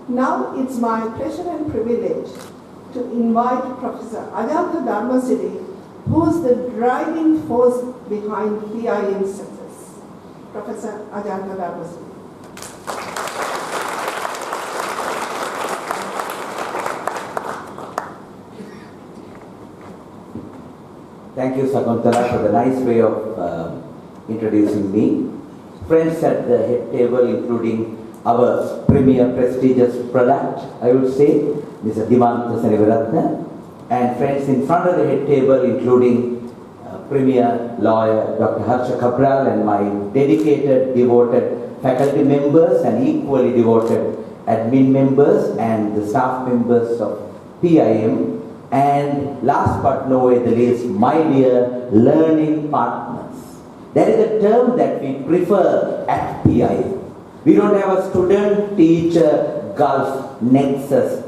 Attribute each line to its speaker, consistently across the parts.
Speaker 1: Now it's my pleasure and privilege to invite Professor Ajantha Dharmasiri, who is the driving force behind PIM's success. Professor Ajantha Dharmasiri.
Speaker 2: Thank you, Sakuntala, for the nice way of introducing me. Friends at the head table, including our premier prestigious product, I would say, Mr. Ajantha, and friends in front of the head table, including premier lawyer Dr. Harsha Kabral and my dedicated, devoted faculty members and equally devoted admin members and the staff members of PIM. And last but no way the least, my dear learning partners. That is a term that we prefer at PIM. We don't have a student-teacher gulf nexus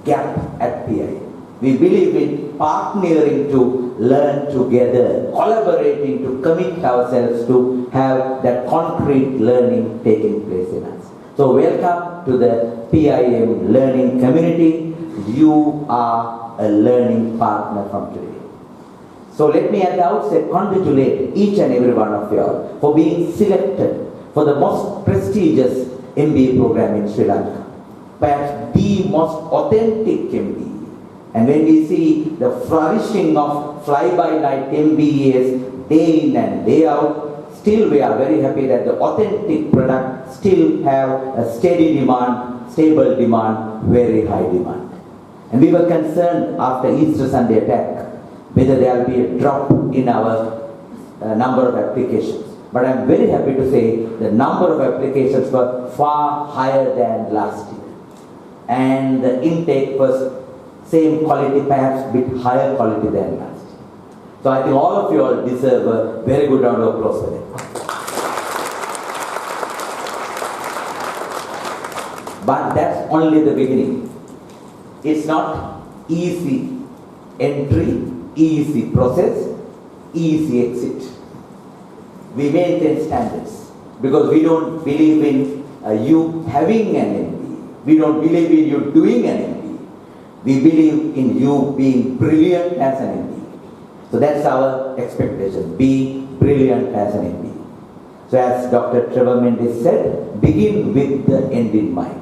Speaker 2: gap at PIM. We believe in partnering to learn together, collaborating to commit ourselves to have that concrete learning taking place in us. So welcome to the PIM learning community. You are a learning partner from today. So let me at the outset congratulate each and every one of you all for being selected for the most prestigious MBA program in Sri Lanka. Perhaps the most authentic MBA. And when we see the flourishing of fly-by-night MBAs day in and day out, still we are very happy that the authentic product still have a steady demand, stable demand, very high demand. And we were concerned after Easter Sunday attack whether there will be a drop in our number of applications. But I am very happy to say the number of applications were far higher than last year. And the intake was same quality, perhaps a bit higher quality than last year. So I think all of you all deserve a very good round of applause for that. But that's only the beginning. It's not easy entry, easy process, easy exit. We maintain standards because we don't believe in you having an MBA. We don't believe in you doing an MBA. We believe in you being brilliant as an MBA. So that's our expectation. Be brilliant as an MBA. So as Dr. Trevor Mendes said, begin with the end in mind.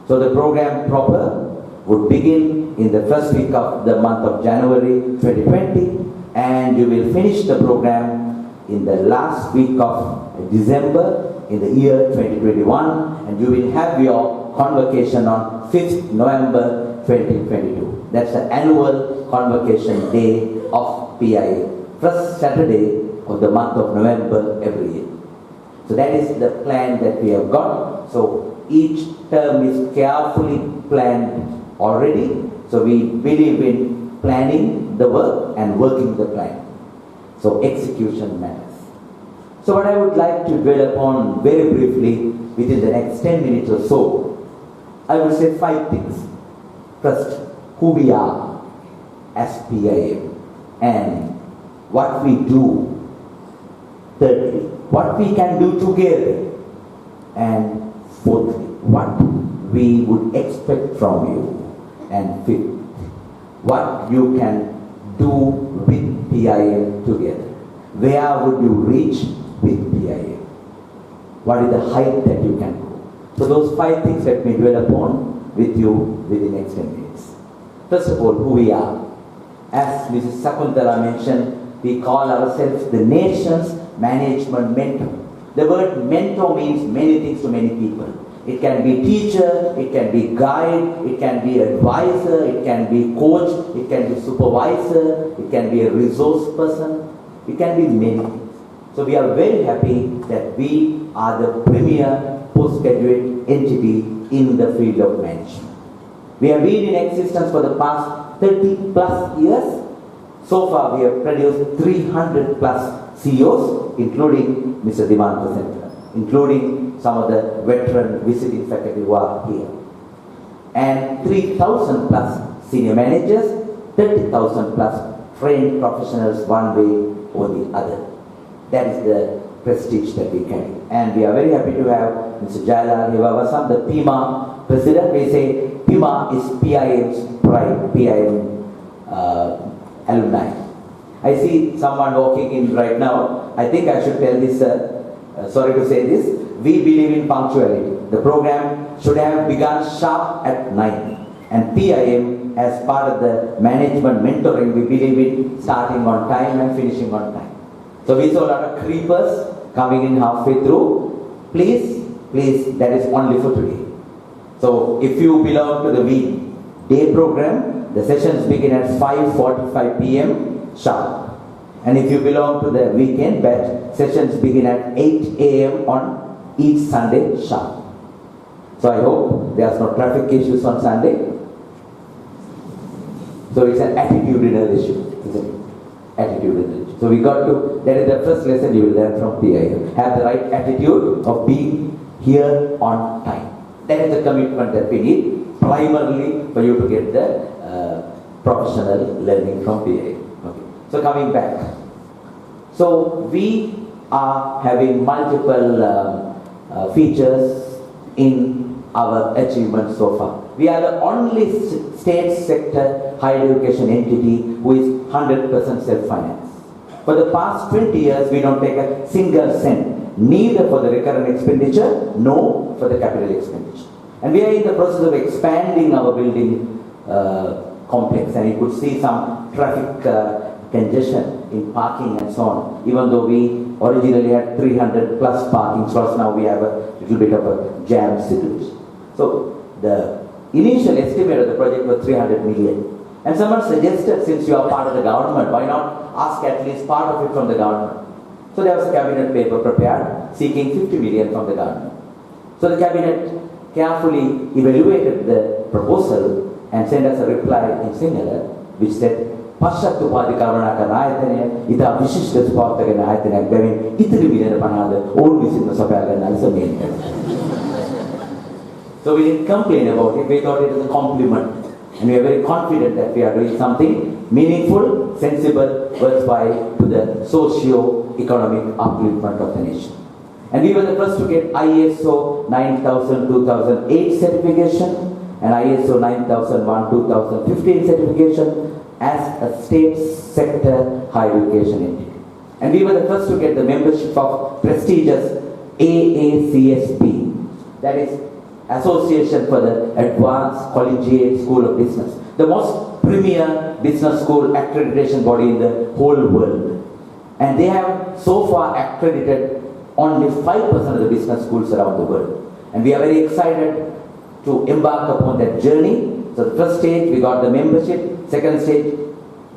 Speaker 2: So the program proper would begin in the first week of the month of January 2020, and you will finish the program in the last week of December in the year 2021, and you will have your convocation on 5th November 2022. That's the annual convocation day of PIA, first Saturday of the month of November every year. So that is the plan that we have got. So each term is carefully planned already. So we believe in planning the work and working the plan. So execution matters. So what I would like to dwell upon very briefly within the next 10 minutes or so, I would say 5 things. First, who we are as PIM and what we do. Thirdly, what we can do together. And fourthly, what we would expect from you. And fifth, what you can do with PIM together. Where would you reach with PIM? What is the height that you can go? So those 5 things let me dwell upon with you within the next 10 minutes. First of all, who we are. As Mrs. Sakuntala mentioned, we call ourselves the nation's management mentor. The word mentor means many things to many people. It can be teacher, it can be guide, it can be advisor, it can be coach, it can be supervisor, it can be a resource person, it can be many things. So we are very happy that we are the premier postgraduate entity in the field of management. We have been in existence for the past 30 plus years. So far we have produced 300 plus CEOs, including Mr. Ajantha, including some of the veteran visiting faculty who are here. And 3,000 plus senior managers, 30,000 plus trained professionals one way or the other. That is the prestige that we carry. And we are very happy to have Mr. Jailal Hivavasam, the PIMA president. We say PIMA is PIM's pride, PIM alumni. I see someone walking in right now. I think I should tell this, sorry to say this, we believe in punctuality. The program should have begun sharp at 9. And PIM, as part of the management mentoring, we believe in starting on time and finishing on time. So we saw a lot of creepers coming in halfway through. Please, that is only for today. So if you belong to the weekday program, the sessions begin at 5:45 p.m. sharp. And if you belong to the weekend batch, sessions begin at 8 a.m. on each Sunday sharp. So I hope there's no traffic issues on Sunday. So it's an attitudinal issue, isn't it? Attitudinal issue. So we got to, that is the first lesson you will learn from PIM. Have the right attitude of being here on time. That is the commitment that we need, primarily for you to get the professional learning from PIM. Okay. So coming back. So we are having multiple features in our achievements so far. We are the only state sector higher education entity who is 100% self-financed. For the past 20 years, we don't take a single cent, neither for the recurrent expenditure, nor for the capital expenditure. And we are in the process of expanding our building complex, and you could see some traffic congestion in parking and so on. Even though we originally had 300 plus parking slots, now we have a little bit of a jam situation. So the initial estimate of the project was 300 million. And someone suggested, since you are part of the government, why not ask at least part of it from the government? So there was a cabinet paper prepared seeking 50 million from the government. So the cabinet carefully evaluated the proposal and sent us a reply in Sinhala, which said, පශ්චාත් උපාධි කරුණාකරන ආයතනය ඉතා විශිෂ්ට ස්පාර්ථකන ආයතනයක් බැවින් ඉතිරි මිලියන 50ද ඔවුන් විසින්ම සපයා ගන්න ලෙස මේ. So we didn't complain about it, we thought it was a compliment. And we are very confident that we are doing something meaningful, sensible, worthwhile to the socio-economic upliftment of the nation. And we were the first to get ISO 9000-2008 certification and ISO 9001-2015 certification as a state sector higher education entity. And we were the first to get the membership of prestigious AACSB, that is Association for the Advanced Collegiate School of Business, the most premier business school accreditation body in the whole world. And they have so far accredited only 5% of the business schools around the world. And we are very excited to embark upon that journey. So the first stage, we got the membership. Second stage,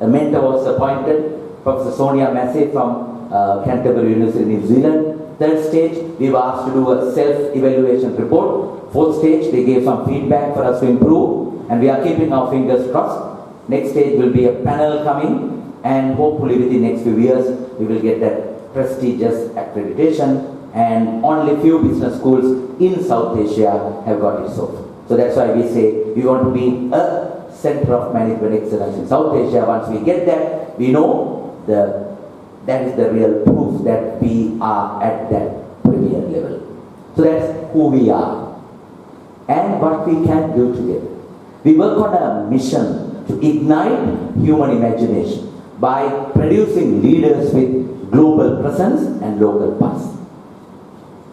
Speaker 2: a mentor was appointed, Professor Sonia Massey from Canterbury University, New Zealand. Third stage, we were asked to do a self-evaluation report. Fourth stage, they gave some feedback for us to improve, and we are keeping our fingers crossed. Next stage will be a panel coming, and hopefully within the next few years, we will get that prestigious accreditation, and only few business schools in South Asia have got it so far. So that's why we say we want to be a center of management excellence in South Asia. Once we get that, we know that is the real proof that we are at that premier level. So that's who we are and what we can do together. We work on a mission to ignite human imagination by producing leaders with global presence and local pulse.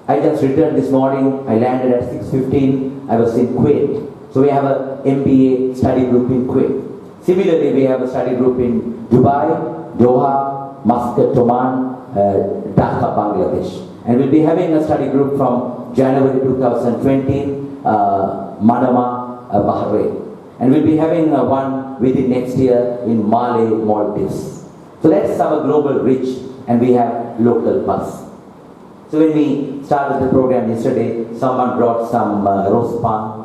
Speaker 2: I just returned this morning. I landed at 6:15. I was in Kuwait. So we have a MBA study group in Kuwait. Similarly, we have a study group in Dubai, Doha, Muscat, Oman, Dhaka, Bangladesh. And we'll be having a study group from January 2020, Manama, Bahrain. And we'll be having one within next year in Mali, Maldives. So that's our global reach, and we have local pulse. So when we started the program yesterday, someone brought some roast pan,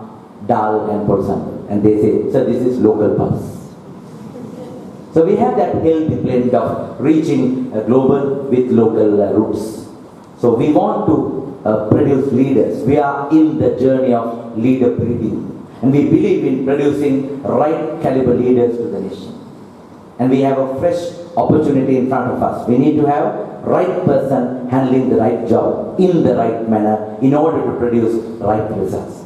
Speaker 2: dal and porsan, and they say, "Sir, this is local pulse." So we have that healthy blend of reaching global with local roots. So we want to produce leaders. We are in the journey of leader breeding, and we believe in producing right caliber leaders to the nation. And we have a fresh opportunity in front of us. We need to have right person handling the right job in the right manner in order to produce right results.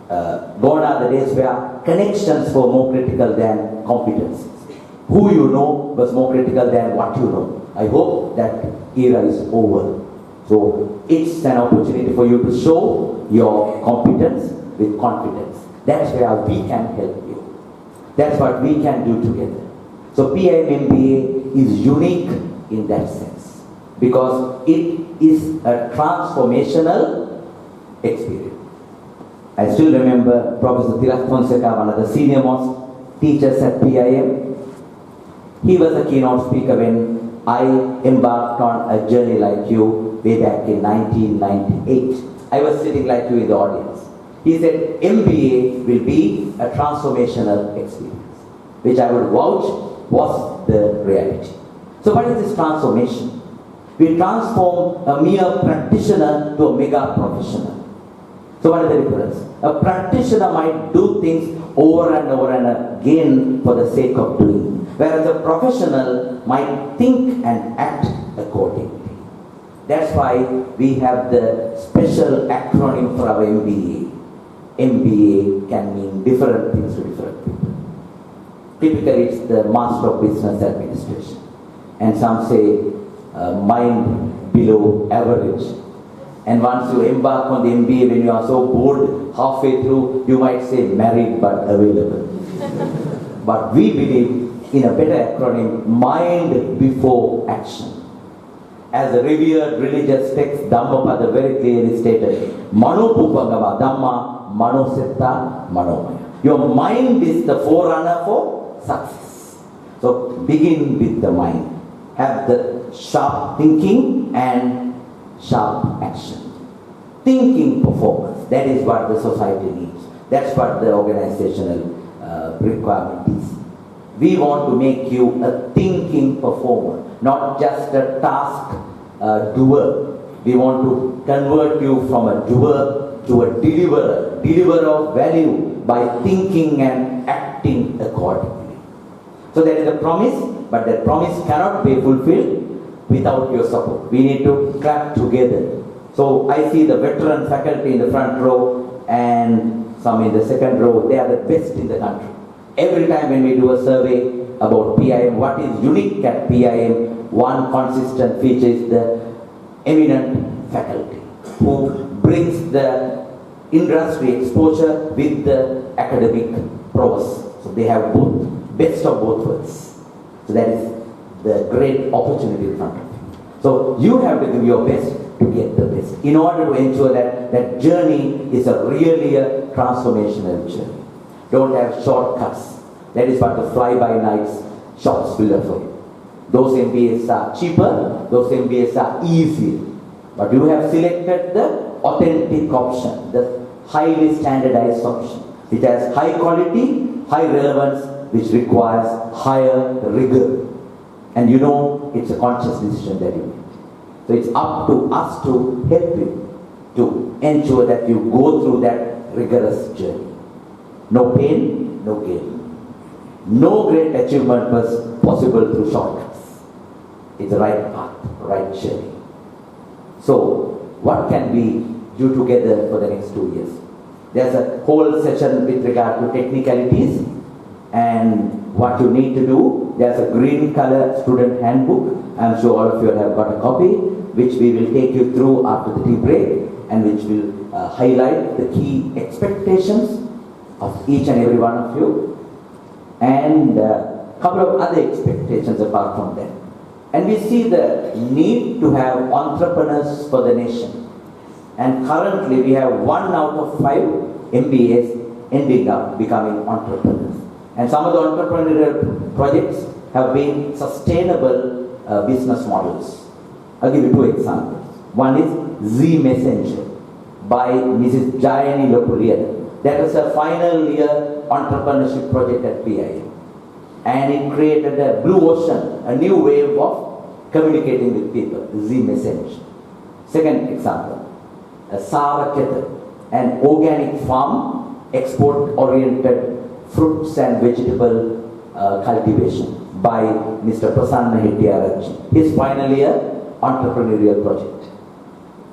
Speaker 2: Gone are the days where connections were more critical than competencies. Who you know was more critical than what you know. I hope that era is over. So it's an opportunity for you to show your competence with confidence. That's where we can help you. That's what we can do together. So PIM MBA is unique in that sense because it is a transformational experience. I still remember Professor Tirak Fonseca, one of the senior most teachers at PIM. He was a keynote speaker when I embarked on a journey like you way back in 1998. I was sitting like you in the audience. He said MBA will be a transformational experience, which I would vouch was the reality. So what is this transformation? We transform a mere practitioner to a mega professional. So what is the difference? A practitioner might do things over and over and again for the sake of doing, whereas a professional might think and act accordingly. That's why we have the special acronym for our MBA. MBA can mean different things to different people. Typically it's the Master of Business Administration. And some say mind below average. And once you embark on the MBA, when you are so bored halfway through, you might say married but available. But we believe in a better acronym, mind before action. As a revered religious text, Dhammapada very clearly stated, Mano Pupangama Dhamma Mano Setta Manomaya. Your mind is the forerunner for success. So begin with the mind. Have the sharp thinking and sharp action. Thinking performance, that is what the society needs. That's what the organizational requirement is. We want to make you a thinking performer, not just a task doer. We want to convert you from a doer to a deliverer of value by thinking and acting accordingly. So there is a promise, but that promise cannot be fulfilled without your support. We need to clap together. So I see the veteran faculty in the front row and some in the second row. They are the best in the country. Every time when we do a survey about PIM, what is unique at PIM, one consistent feature is the eminent faculty who brings the industry exposure with the academic prowess. So they have both, best of both worlds. So that is the great opportunity in front of you. So you have to give your best to get the best in order to ensure that that journey is really a transformational journey. Don't have shortcuts. That is what the fly-by-nights shops will offer you. Those MBAs are cheaper, those MBAs are easier. But you have selected the authentic option, the highly standardized option, which has high quality, high relevance, which requires higher rigor. And you know it's a conscious decision that you make. So it's up to us to help you to ensure that you go through that rigorous journey. No pain, no gain. No great achievement was possible through shortcuts. It's the right path, right journey. So what can we do together for the next 2 years? There's a whole session with regard to technicalities and what you need to do. There's a green color student handbook. I'm sure all of you have got a copy, which we will take you through after the tea break and which will highlight the key expectations of each and every one of you and a couple of other expectations apart from that. And we see the need to have entrepreneurs for the nation. And currently we have 1 out of 5 MBAs ending up becoming entrepreneurs. And some of the entrepreneurial projects have been sustainable business models. I'll give you 2 examples. One is Z Messenger by Mrs. Jayani Lopuria. That was a final year entrepreneurship project at PIM. And it created a blue ocean, a new wave of communicating with people, Z Messenger. Second example, Sara Ketan, an organic farm, export-oriented fruits and vegetable cultivation by Mr. Prasanna Hettiarachchi, his final year entrepreneurial project.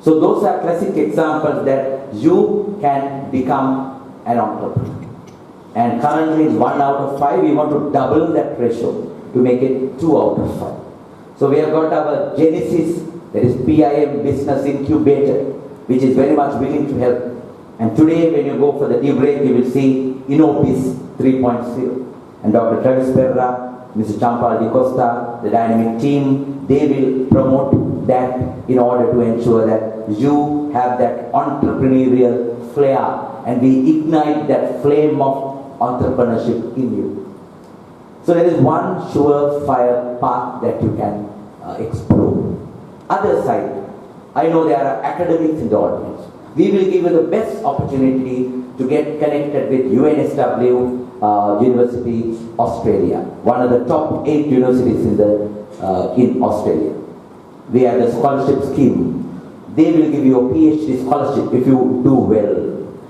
Speaker 2: So those are classic examples that you can become an entrepreneur. And currently it's 1 out of 5, we want to double that ratio to make it 2 out of 5. So we have got our Genesis, that is PIM Business Incubator, which is very much willing to help. And today when you go for the debrief, you will see InnoBiz 3.0. And Dr. Travis Perra, Mr. Champal Di Costa, the dynamic team, they will promote that in order to ensure that you have that entrepreneurial flair and we ignite that flame of entrepreneurship in you. So there is one surefire path that you can explore. Other side, I know there are academics in the audience. We will give you the best opportunity to get connected with UNSW University, Australia, one of the top 8 universities in Australia. We have the scholarship scheme. They will give you a PhD scholarship if you do well.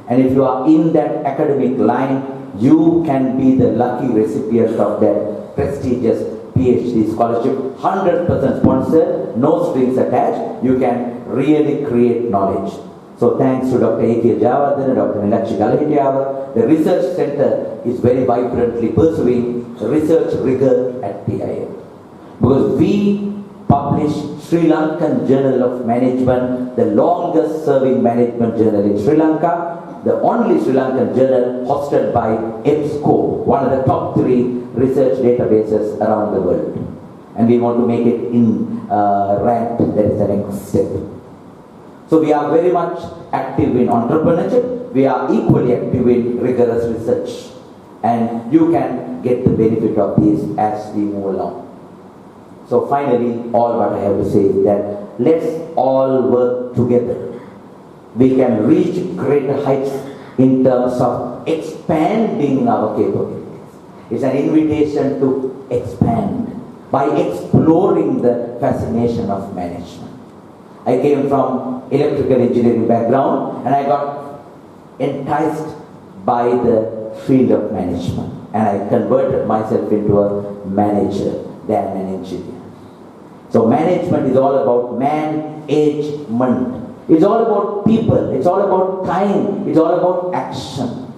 Speaker 2: And if you are in that academic line, you can be the lucky recipient of that prestigious PhD scholarship, 100% sponsored, no strings attached. You can really create knowledge. So thanks to Dr. A.K. Javardhan and Dr. Nilakshi Galahitiava, the research center is very vibrantly pursuing research rigor at PIM. Because we publish Sri Lankan Journal of Management, the longest serving management journal in Sri Lanka, the only Sri Lankan journal hosted by EBSCO, one of the top 3 research databases around the world. And we want to make it in ranked, that is the next step. So we are very much active in entrepreneurship, we are equally active in rigorous research. And you can get the benefit of this as we move along. So finally, all what I have to say is that let's all work together. We can reach greater heights in terms of expanding our capabilities. It's an invitation to expand by exploring the fascination of management. I came from electrical engineering background and I got enticed by the field of management and I converted myself into a manager than an engineer. So management is all about management. It's all about people, it's all about time, it's all about action.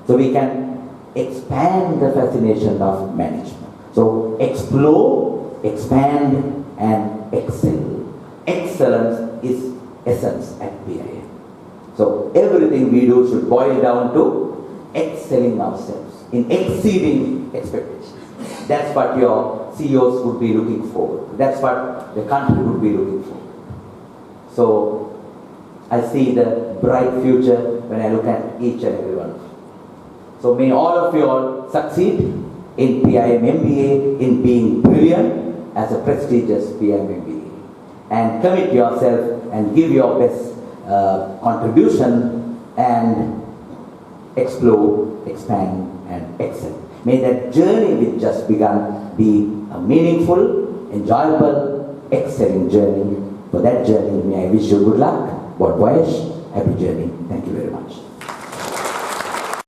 Speaker 2: So we can expand the fascination of management. So explore, expand and excel. Excellence is essence at PIM. So everything we do should boil down to excelling ourselves, in exceeding expectations. That's what your CEOs would be looking forward to. That's what the country would be looking for. So I see the bright future when I look at each and every one of you. So may all of you all succeed in PIM MBA, in being brilliant as a prestigious PIM MBA. And commit yourself and give your best contribution and explore, expand and excel. May that journey which just begun be a meaningful, enjoyable, excelling journey. For that journey, may I wish you good luck, bon voyage, happy journey. Thank you very much.